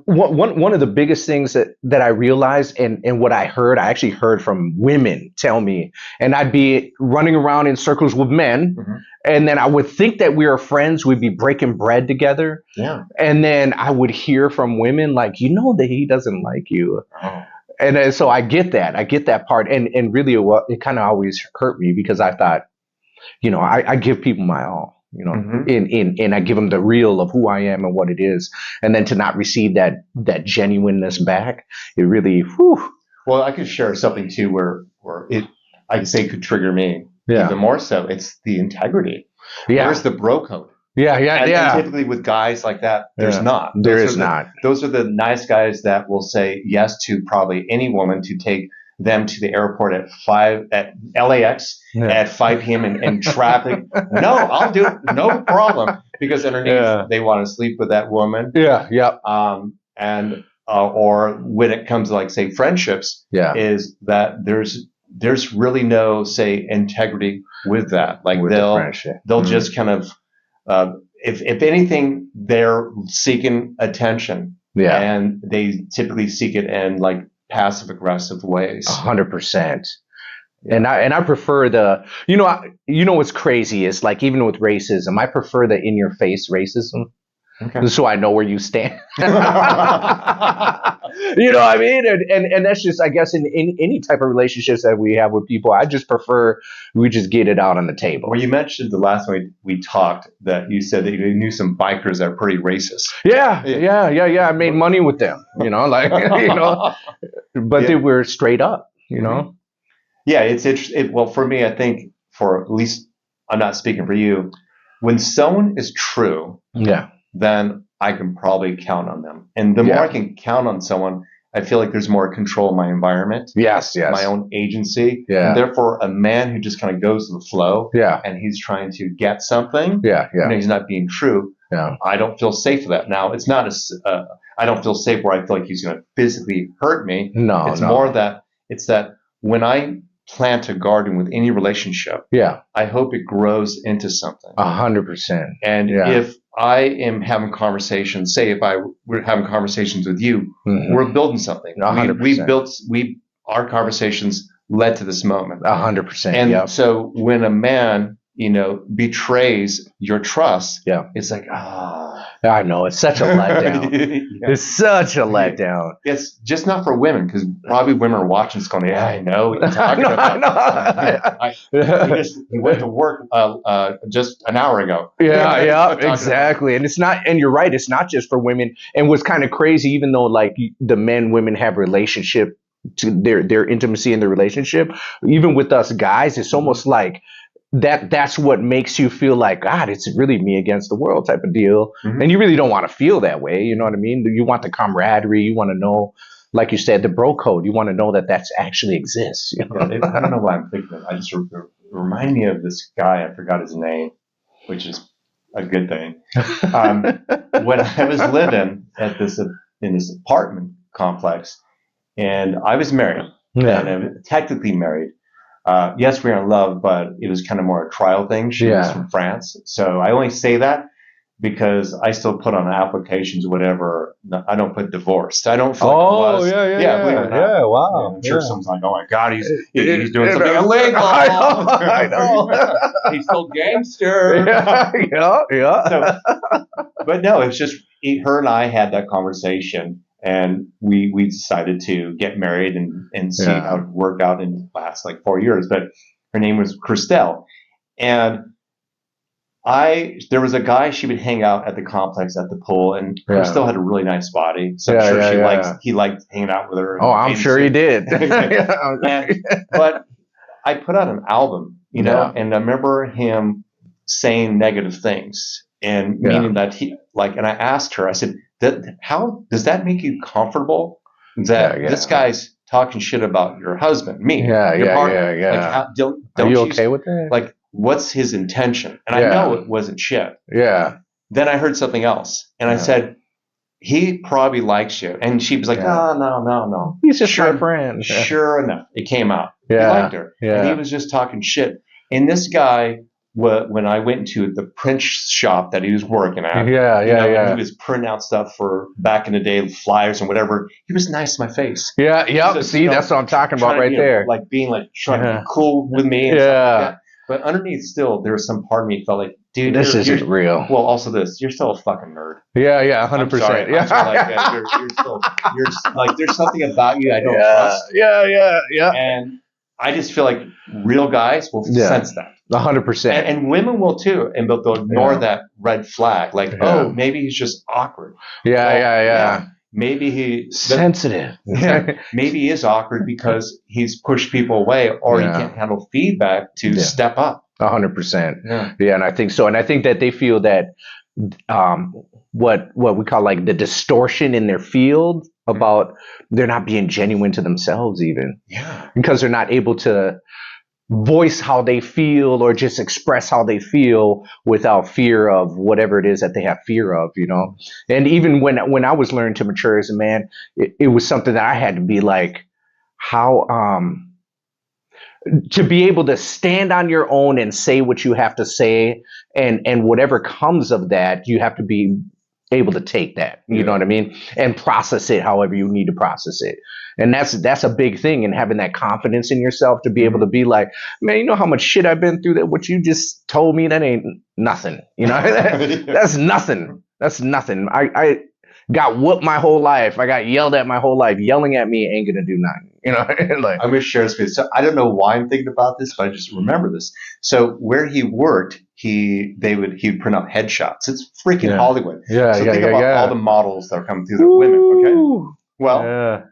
One of the biggest things that I realized and what I actually heard from women tell me, and I'd be running around in circles with men, and then I would think that we were friends, we'd be breaking bread together. Yeah. And then I would hear from women like, that he doesn't like you. Oh. And then, so I get that part. And really it kind of always hurt me because I thought, I give people my all. And I give them the real of who I am and what it is, and then to not receive that genuineness back, it really, whew. Well, I could share something too where I could say could trigger me even more so. It's the integrity. Yeah. Where's the bro code? And typically with guys like that, there's not. There is not. Those are the nice guys that will say yes to probably any woman to take them to the airport at LAX at 5 p.m. in traffic. No, I'll do it. No problem. Because underneath they want to sleep with that woman. Yeah. Yeah. Or when it comes to like say friendships, is that there's really no say integrity with that. Like with they'll just kind of if anything, they're seeking attention. Yeah. And they typically seek it in like passive aggressive ways. 100%. And I prefer what's crazy is like, even with racism, I prefer the in your face racism. Okay. So I know where you stand. You know what I mean? And that's just, I guess, in any type of relationships that we have with people, I just prefer we just get it out on the table. Well, you mentioned the last time we talked that you said that you knew some bikers that are pretty racist. Yeah. I made money with them, but they were straight up, Yeah, it's interesting. Well, for me, I think for at least, I'm not speaking for you, when someone is true, then I can probably count on them. And the more I can count on someone, I feel like there's more control in my environment. Yes. My own agency. Yeah. And therefore, a man who just kind of goes to the flow and he's trying to get something, he's not being true, I don't feel safe for that. Now, it's not I don't feel safe where I feel like he's going to physically hurt me. No, it's more that it's that when I plant a garden with any relationship, I hope it grows into something. 100%. And if I am having conversations, say if we're having conversations with you, we're building something. 100%. Our conversations led to this moment. 100%. And so when a man, betrays your trust, it's like, I know, it's such a letdown. It's such a letdown. It's just not for women, because probably women are watching this going, I know what you're talking about. He went to work just an hour ago. Yeah, exactly. And it's not, and you're right, it's not just for women. And what's kind of crazy, even though like the women have relationship to their intimacy in the relationship, even with us guys, it's almost like that's what makes you feel like, God, it's really me against the world type of deal. And you really don't want to feel that way. You know what I mean? You want the camaraderie. You want to know, like you said, the bro code. You want to know that actually exists. I don't know why I'm thinking of it. I just remind me of this guy. I forgot his name, which is a good thing. When I was living in this apartment complex, and I was married, and I was technically married. Yes, we were in love, but it was kind of more a trial thing. She was from France. So I only say that because I still put on applications, whatever. I don't put divorced. I don't feel like it was. Yeah, wow. I'm sure someone's like, oh my God, he's doing something illegal. I know. He's still gangster. Yeah. But no, it's just her and I had that conversation. And we decided to get married and see how it worked out in the last like 4 years. But her name was Christelle. And there was a guy she would hang out at the complex at the pool, and Christelle had a really nice body. So I'm sure he liked hanging out with her. Oh, I'm sure he did. But I put out an album, and I remember him saying negative things, and meaning that and I asked her, I said, how does that make you comfortable that this guy's talking shit about your husband, me, your partner? Like, don't Are you okay with that? Like, what's his intention? And I know it wasn't shit. Yeah. Then I heard something else, and I said, he probably likes you. And she was like, no. He's just my friend. Sure enough, it came out. He liked her. And he was just talking shit. And this guy when I went to the print shop that he was working at, yeah. he was printing out stuff for back in the day, flyers and whatever. He was nice to my face. Yeah. So, See, that's what I'm talking about right there. Like being like trying to be cool with me and stuff like that. But underneath, still, there was some part of me felt like, dude, this isn't real. Well, also this, you're still a fucking nerd. Yeah, 100%. You're like, there's something about you I don't trust. Yeah. And I just feel like real guys will sense that. 100%. And women will too, and they'll ignore that red flag. Like, oh, maybe he's just awkward. Yeah. Maybe he's sensitive. Maybe he is awkward because he's pushed people away, or he can't handle feedback to step up. 100%. Yeah, and I think so. And I think that they feel that what we call like the distortion in their field about they're not being genuine to themselves, even because they're not able to voice how they feel or just express how they feel without fear of whatever it is that they have fear of, And even when I was learning to mature as a man, it was something that I had to be like, how to be able to stand on your own and say what you have to say, and whatever comes of that, you have to be able to take that, you know what I mean, and process it however you need to process it. And that's a big thing, and having that confidence in yourself to be able to be like, man, you know how much shit I've been through, that what you just told me, that ain't nothing, that's nothing. I got whooped my whole life. I got yelled at my whole life. Yelling at me ain't gonna do nothing, like, I'm gonna share this with you. So I don't know why I'm thinking about this, but I just remember this. So where he worked, he'd print out headshots. It's freaking Hollywood. So think about all the models that are coming through, the women. Okay. Well,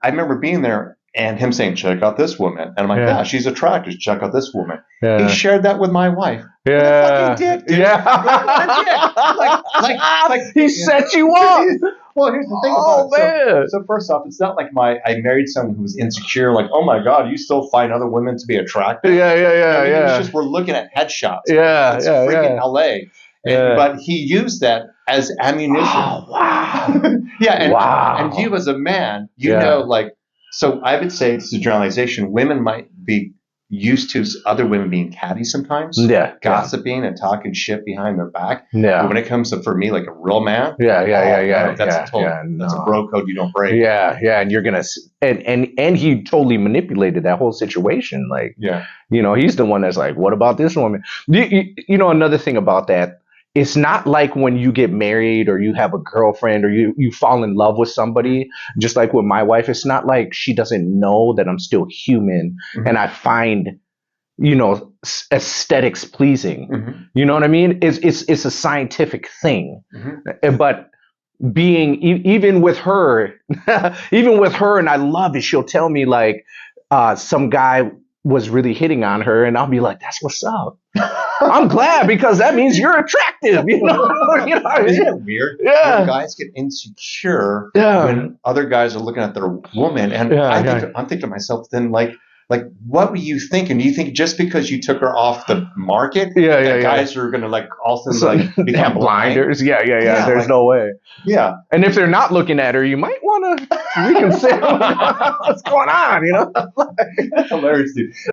I remember being there and him saying, check out this woman. And I'm like, yeah, she's attractive. Check out this woman. He shared that with my wife. Yeah. Dick, dude. Like he set you up. Well, here's the thing about it. So first off, it's not like I married someone who was insecure, like, oh my God, you still find other women to be attractive? It's just we're looking at headshots. It's freaking LA. But he used that as ammunition. Oh, wow. And you as a man, so I would say it's a generalization. Women might be used to other women being catty sometimes, gossiping and talking shit behind their back. But when it comes to, for me, like a real man, that's a bro code you don't break. And you're gonna and he totally manipulated that whole situation. Like, he's the one that's like, what about this woman? Another thing about that, it's not like when you get married or you have a girlfriend or you fall in love with somebody, just like with my wife, it's not like she doesn't know that I'm still human and I find, aesthetics pleasing. You know what I mean? It's a scientific thing. But being, even with her, and I love it, she'll tell me like, some guy was really hitting on her, and I'll be like, that's what's up. I'm glad, because that means you're attractive, Isn't it weird? When guys get insecure when other guys are looking at their woman, and I'm thinking to myself, then like what were you thinking? Do you think just because you took her off the market, guys are gonna like all of a sudden become blinders? There's no way. And if they're not looking at her, you might want to reconsider what's going on. That's hilarious, dude.